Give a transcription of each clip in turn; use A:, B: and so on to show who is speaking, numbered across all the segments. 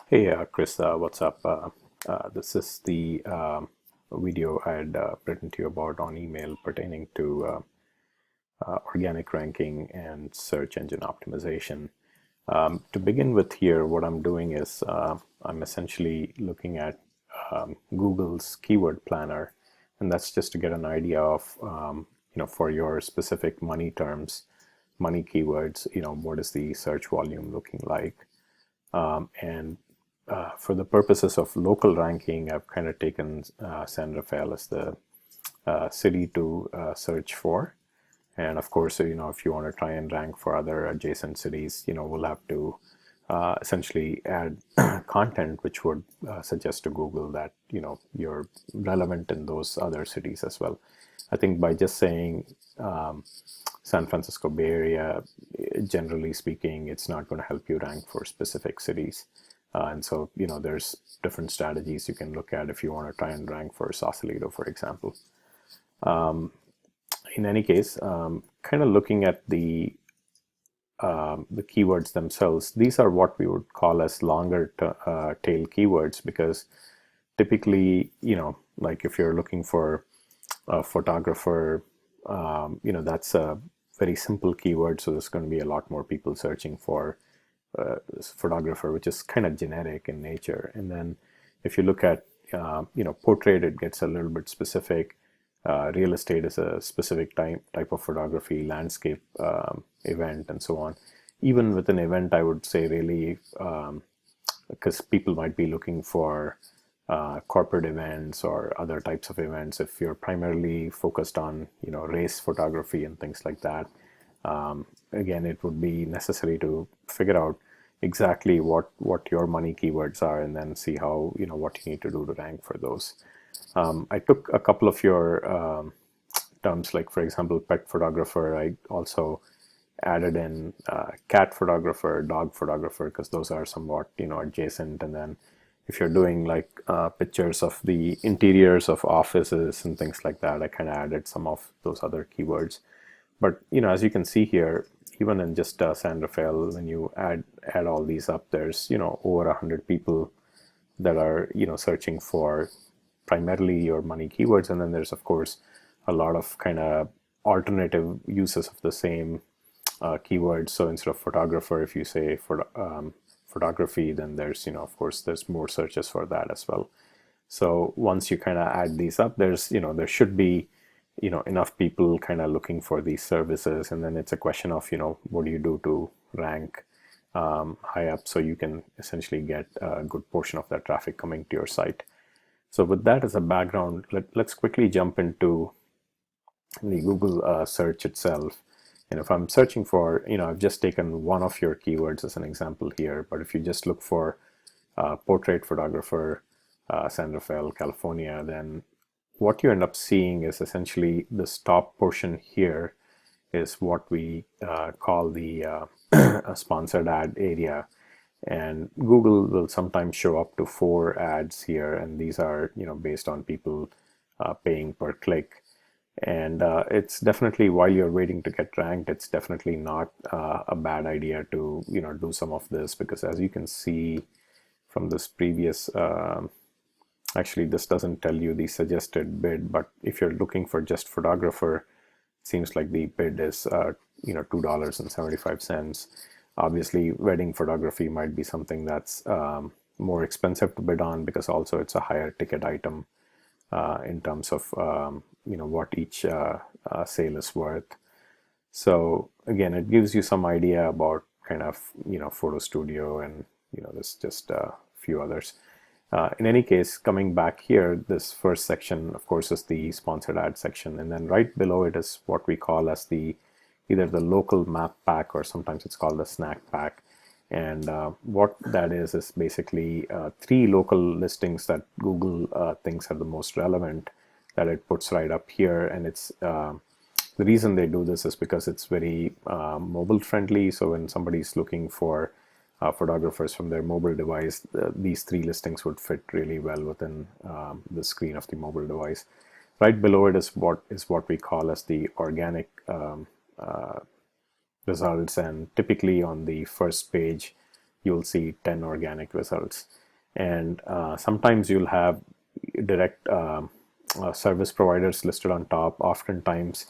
A: Hey, Chris, what's up? This is the video I had written to you about on email pertaining to organic ranking and search engine optimization. To begin with here, what I'm doing is I'm essentially looking at Google's keyword planner, and that's just to get an idea of, for your specific money terms, money keywords, what is the search volume looking like? And For the purposes of local ranking, I've kind of taken San Rafael as the city to search for. And of course, if you want to try and rank for other adjacent cities, we'll have to essentially add content which would suggest to Google that, you're relevant in those other cities as well. I think by just saying San Francisco Bay Area, generally speaking, it's not going to help you rank for specific cities. And so, there's different strategies you can look at if you want to try and rank for Sausalito, for example. In any case, kind of looking at the keywords themselves, these are what we would call as longer tail keywords, because typically, like if you're looking for a photographer, that's a very simple keyword, so there's going to be a lot more people searching for photographer, which is kind of generic in nature. And then if you look at portrait, it gets a little bit specific. Real estate is a specific type of photography, landscape, event, and so on. Even with an event, I would say really, because people might be looking for corporate events or other types of events. If you're primarily focused on race photography and things like that, again, it would be necessary to figure out exactly what your money keywords are, and then see how what you need to do to rank for those. I took a couple of your terms, like for example, pet photographer. I also added in cat photographer, dog photographer, because those are somewhat adjacent. And then if you're doing like pictures of the interiors of offices and things like that, I kind of added some of those other keywords. But as you can see here, even in just San Rafael, when you add all these up, there's over 100 people that are searching for primarily your money keywords. And then there's of course a lot of kind of alternative uses of the same keywords. So instead of photographer, if you say for photography, then there's of course there's more searches for that as well. So once you kind of add these up, there's there should be enough people kind of looking for these services. And then it's a question of what do you do to rank high up, so you can essentially get a good portion of that traffic coming to your site. So with that as a background, let's quickly jump into the Google search itself. And if I'm searching for, I've just taken one of your keywords as an example here, but if you just look for portrait photographer, San Rafael, California, then what you end up seeing is essentially this top portion here is what we call the sponsored ad area. And Google will sometimes show up to 4 ads here, and these are based on people paying per click. And it's definitely, while you're waiting to get ranked, it's definitely not a bad idea to do some of this, because as you can see from this previous actually this doesn't tell you the suggested bid, but if you're looking for just photographer, it seems like the bid is $2.75. Obviously, wedding photography might be something that's more expensive to bid on, because also it's a higher ticket item in terms of what each sale is worth. So again, it gives you some idea about kind of photo studio, and there's just a few others. In any case, coming back here, this first section, of course, is the sponsored ad section, and then right below it is what we call as either the local map pack, or sometimes it's called the snack pack. And what that is basically 3 local listings that Google thinks are the most relevant, that it puts right up here. And it's the reason they do this is because it's very mobile friendly. So when somebody's looking for photographers from their mobile device, these 3 listings would fit really well within the screen of the mobile device. Right below it is what we call as the organic results, and typically on the first page you'll see 10 organic results. And sometimes you'll have direct service providers listed on top. Oftentimes,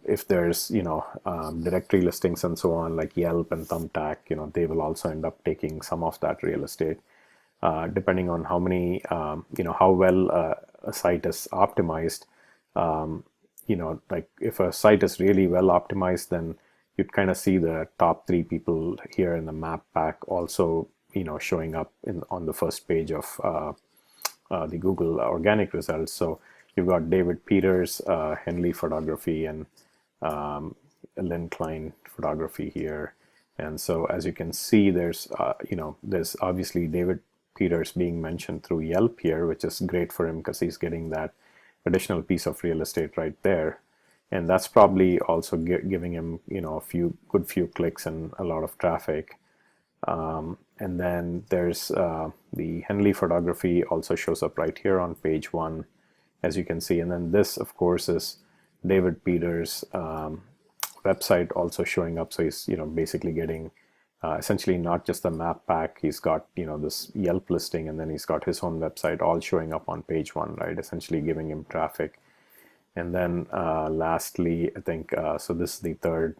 A: if there's directory listings and so on, like Yelp and Thumbtack, they will also end up taking some of that real estate, depending on how many how well a site is optimized. Like if a site is really well optimized, then you'd kind of see the top 3 people here in the map pack also showing up on the first page of the Google organic results. So you've got David Peters, Henley Photography, and Lynn Klein Photography here. And so as you can see, there's there's obviously David Peters being mentioned through Yelp here, which is great for him because he's getting that additional piece of real estate right there. And that's probably also giving him a few clicks and a lot of traffic. And then there's the Henley Photography also shows up right here on page 1, as you can see. And then this, of course, is David Peters' website also showing up. So he's basically getting essentially not just the map pack. He's got this Yelp listing, and then he's got his own website all showing up on page 1, right? Essentially giving him traffic. And then lastly, I think so this is the third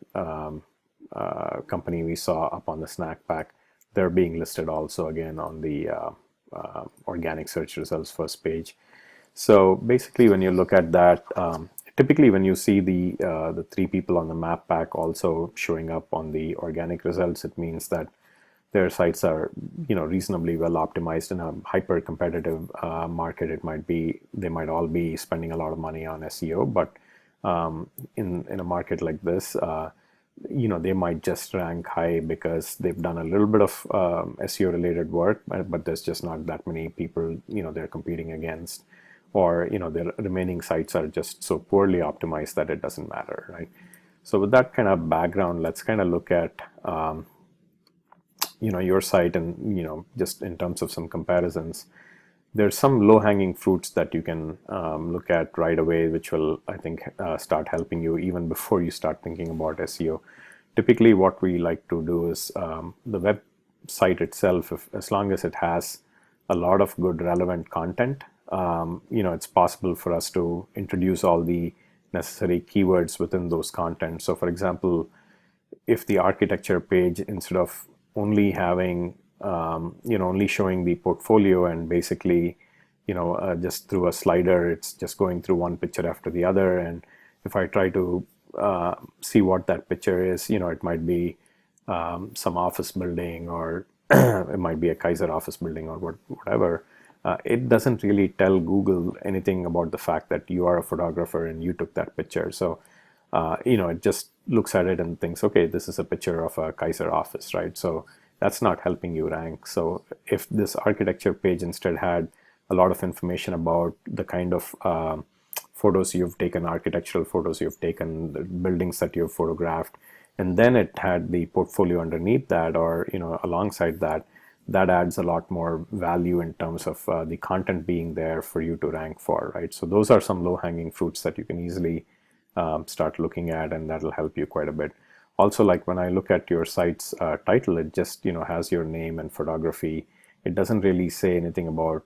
A: company we saw up on the snack pack. They're being listed also again on the organic search results first page. So basically, when you look at that, typically when you see the 3 people on the map pack also showing up on the organic results, it means that their sites are reasonably well optimized in a hyper competitive market. They might all be spending a lot of money on SEO, but in a market like this, they might just rank high because they've done a little bit of SEO related work, but there's just not that many people they're competing against, or their remaining sites are just so poorly optimized that it doesn't matter, right? So with that kind of background, let's kind of look at your site, and just in terms of some comparisons. There's some low-hanging fruits that you can look at right away, which will, I think, start helping you even before you start thinking about SEO. Typically, what we like to do is the website itself, as long as it has a lot of good relevant content, it's possible for us to introduce all the necessary keywords within those content. So, for example, if the architecture page, instead of only having only showing the portfolio and basically just through a slider, it's just going through one picture after the other, and if I try to see what that picture is, it might be some office building, or it might be a Kaiser office building, or whatever. It doesn't really tell Google anything about the fact that you are a photographer and you took that picture. So it just looks at it and thinks, okay, this is a picture of a Kaiser office, right? So that's not helping you rank. So if this architecture page instead had a lot of information about the kind of photos you've taken, architectural photos you've taken, the buildings that you've photographed, and then it had the portfolio underneath that, or alongside that, that adds a lot more value in terms of the content being there for you to rank for, right? So those are some low-hanging fruits that you can easily start looking at, and that'll help you quite a bit. Also, like when I look at your site's title, it just has your name and photography. It doesn't really say anything about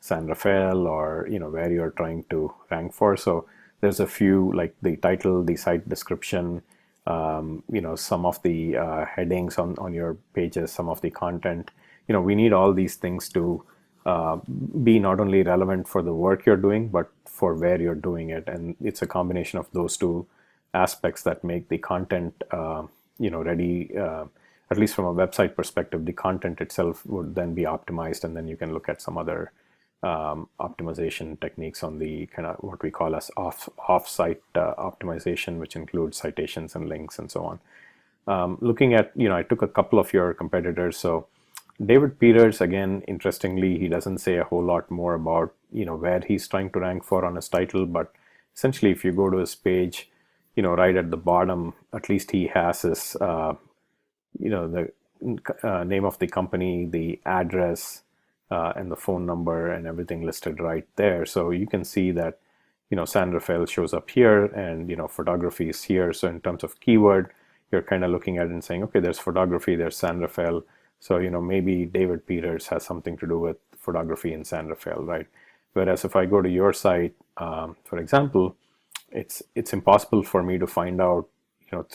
A: San Rafael or where you're trying to rank for. So there's a few, like the title, the site description, some of the headings on your pages, some of the content. We need all these things to be not only relevant for the work you're doing, but for where you're doing it. And it's a combination of those two aspects that make the content ready. At least from a website perspective, the content itself would then be optimized, and then you can look at some other optimization techniques on the kind of what we call as off-site optimization, which includes citations and links and so on. Looking at, I took a couple of your competitors. So David Peters, again, interestingly, he doesn't say a whole lot more about where he's trying to rank for on his title, but essentially if you go to his page, right at the bottom, at least he has his the name of the company, the address, and the phone number and everything listed right there. So you can see that San Rafael shows up here, and photography is here. So in terms of keyword, you're kind of looking at it and saying, okay, there's photography, there's San Rafael. So, maybe David Peters has something to do with photography in San Rafael, right? Whereas if I go to your site, for example, it's impossible for me to find out,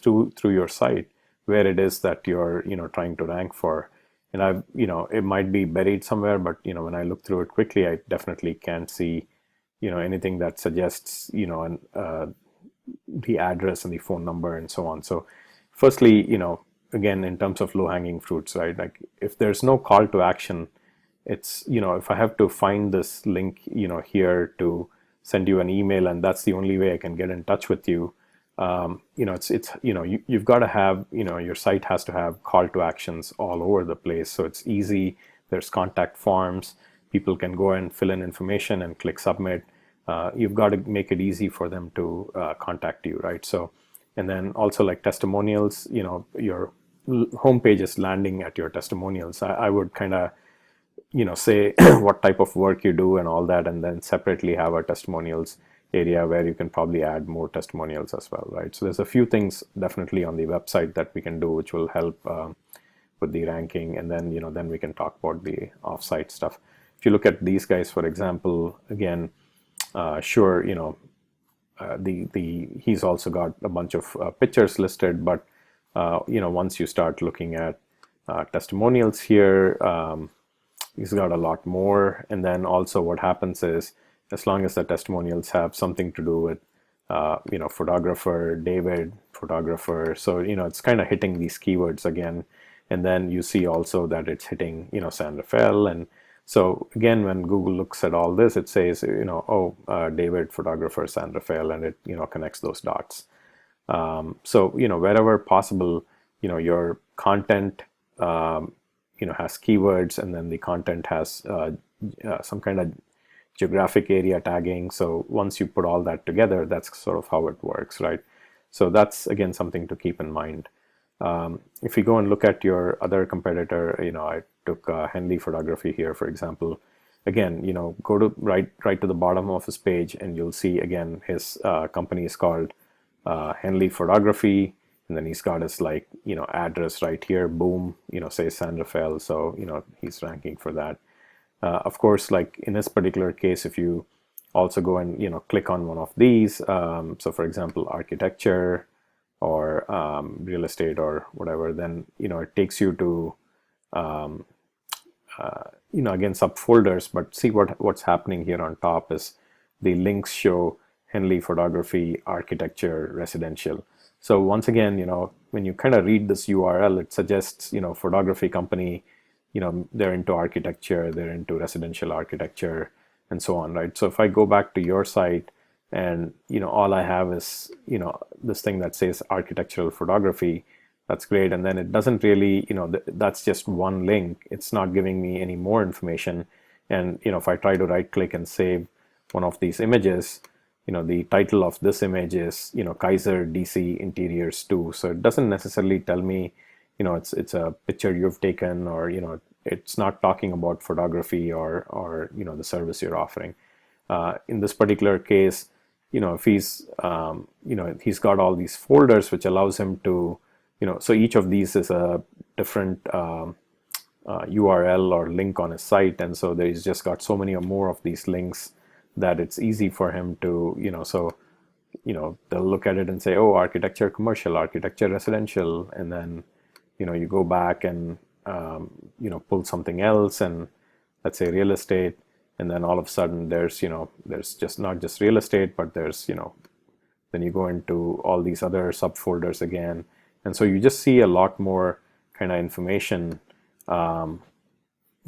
A: through your site where it is that you're, trying to rank for. And it might be buried somewhere, but, when I look through it quickly, I definitely can't see, anything that suggests, the address and the phone number and so on. So firstly, again, in terms of low hanging fruits, right? Like if there's no call to action, it's, if I have to find this link, here to send you an email, and that's the only way I can get in touch with you, you've got to have, your site has to have call to actions all over the place. So it's easy. There's contact forms. People can go and fill in information and click submit. You've got to make it easy for them to contact you, right? So, and then also like testimonials, your homepage is landing at your testimonials. I would kind of, say what type of work you do and all that, and then separately have a testimonials area where you can probably add more testimonials as well, right? So there's a few things definitely on the website that we can do which will help with the ranking, and then then we can talk about the offsite stuff. If you look at these guys, for example, again, sure, he's also got a bunch of pictures listed, but once you start looking at testimonials here, he's got a lot more. And then also what happens is, as long as the testimonials have something to do with photographer, David, photographer, so it's kind of hitting these keywords again. And then you see also that it's hitting San Rafael. And so again, when Google looks at all this, it says David, photographer, San Rafael, and it connects those dots. So wherever possible, your content has keywords, and then the content has some kind of geographic area tagging. So once you put all that together, that's sort of how it works, right? So that's again something to keep in mind. If you go and look at your other competitor, I took Henley Photography here, for example. Again, go to right to the bottom of his page, and you'll see again his company is called Henley Photography, and then he's got his address right here. Boom, say San Rafael. So he's ranking for that. Of course, like in this particular case, if you also go and click on one of these, so for example, architecture or real estate or whatever, then it takes you to again subfolders. But see what's happening here on top is the links show Henley Photography, architecture, residential. So once again, when you kind of read this URL, it suggests photography company, they're into architecture, they're into residential architecture, and so on, right? So if I go back to your site, and all I have is this thing that says architectural photography, that's great. And then it doesn't really, that's just one link. It's not giving me any more information. And if I try to right click and save one of these images, the title of this image is Kaiser DC Interiors 2. So it doesn't necessarily tell me it's a picture you've taken, or it's not talking about photography or the service you're offering. In this particular case, if he's he's got all these folders, which allows him to so each of these is a different URL or link on his site, and so he's just got so many or more of these links that it's easy for him to they'll look at it and say, oh, architecture commercial, architecture residential, and then you go back and pull something else, and let's say real estate, and then all of a sudden there's just not just real estate, but there's then you go into all these other subfolders again, and so you just see a lot more kind of information.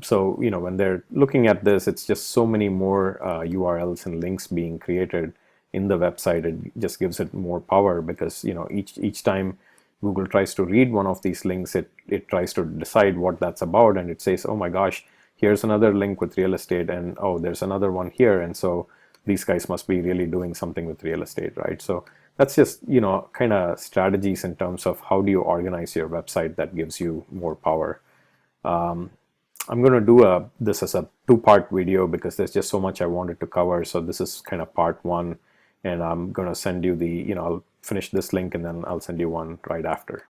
A: So when they're looking at this, it's just so many more URLs and links being created in the website. It just gives it more power, because each time Google tries to read one of these links, it tries to decide what that's about, and it says, oh my gosh, here's another link with real estate, and oh, there's another one here, and so these guys must be really doing something with real estate, right? So that's just kind of strategies in terms of how do you organize your website that gives you more power. I'm going to do this as a two-part video because there's just so much I wanted to cover. So this is kind of part one, and I'm going to send you the I'll finish this link and then I'll send you one right after.